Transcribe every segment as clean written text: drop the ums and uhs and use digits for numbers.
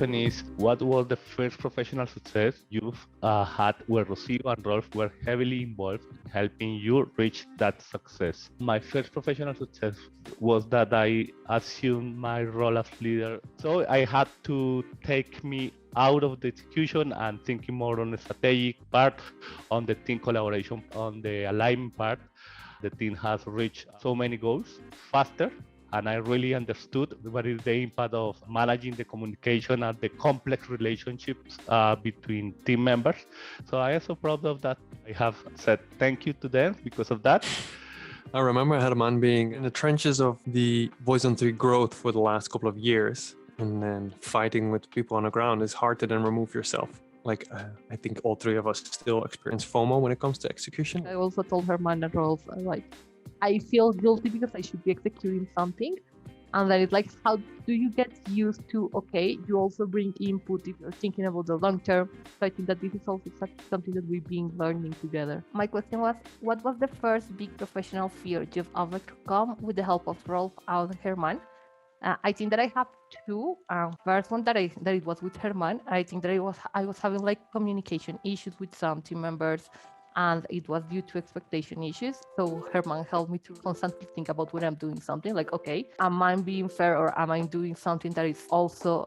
question is, what was the first professional success you've had where Rocio and Rolf were heavily involved in helping you reach that success? My first professional success was that I assumed my role as leader. So I had to take me out of the execution and thinking more on the strategic part, on the team collaboration, on the alignment part. The team has reached so many goals faster, and I really understood what is the impact of managing the communication and the complex relationships between team members. So I am so proud of that. I have said thank you to them because of that. I remember Germán being in the trenches of the Voice123 growth for the last couple of years, and then fighting with people on the ground is hard to then remove yourself. I think all three of us still experience FOMO when it comes to execution. I also told Germán and Rolf, I feel guilty because I should be executing something. And then it's like, how do you get used to, okay, you also bring input if you're thinking about the long term. So I think that this is also something that we've been learning together. My question was, what was the first big professional fear you've overcome with the help of Rolf and Germán? I think that I have two. First one that it was with Germán. I think that I was having communication issues with some team members, and it was due to expectation issues. So Germán helped me to constantly think about when I'm doing something, okay, am I being fair or am I doing something that is also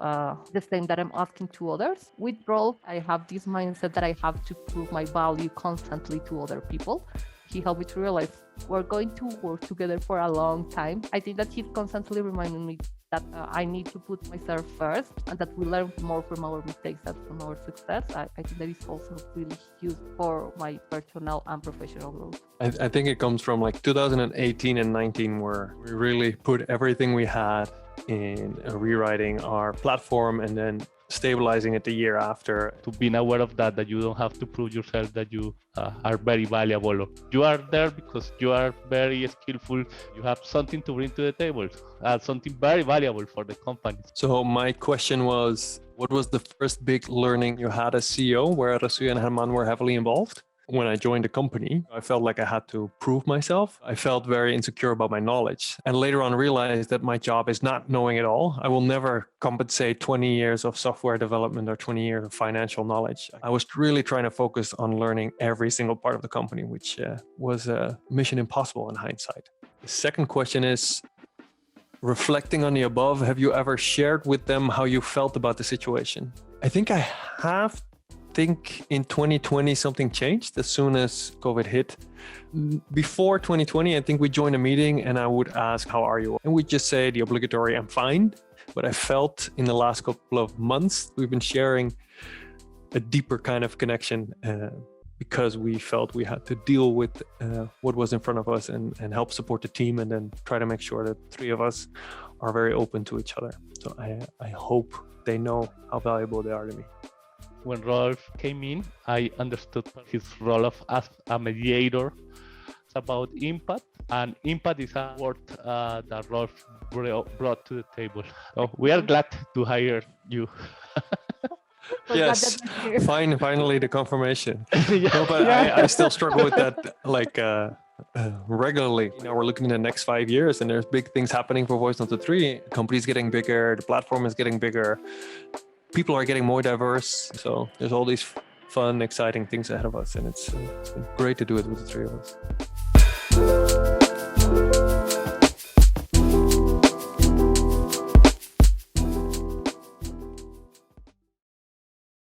the same that I'm asking to others? With Rolf, I have this mindset that I have to prove my value constantly to other people. He helped me to realize we're going to work together for a long time. I think that he's constantly reminding me that I need to put myself first and that we learn more from our mistakes than from our success. I think that is also really huge for my personal and professional growth. I think it comes from 2018 and 19 where we really put everything we had in rewriting our platform and then stabilizing it the year after. To being aware of that you don't have to prove yourself that you are very valuable. You are there because you are very skillful. You have something to bring to the table, something very valuable for the company. So my question was, what was the first big learning you had as CEO where Rocio and German were heavily involved? When I joined the company, I felt like I had to prove myself. I felt very insecure about my knowledge. And later on realized that my job is not knowing it all. I will never compensate 20 years of software development or 20 years of financial knowledge. I was really trying to focus on learning every single part of the company, which was a mission impossible in hindsight. The second question is, reflecting on the above, have you ever shared with them how you felt about the situation? I think I have. I think in 2020 something changed as soon as COVID hit. Before 2020, I think we joined a meeting and I would ask, how are you? And we'd just say the obligatory, I'm fine. But I felt in the last couple of months, we've been sharing a deeper kind of connection because we felt we had to deal with what was in front of us and help support the team and then try to make sure that three of us are very open to each other. So I hope they know how valuable they are to me. When Rolf came in, I understood his role as a mediator. It's about impact, and impact is a word that Rolf brought to the table. So we are glad to hire you. Yes, finally the confirmation. No, but I still struggle with that regularly. We're looking at the next 5 years and there's big things happening for Voice123. The company's getting bigger, the platform is getting bigger. People are getting more diverse, so there's all these fun, exciting things ahead of us, and it's been great to do it with the three of us.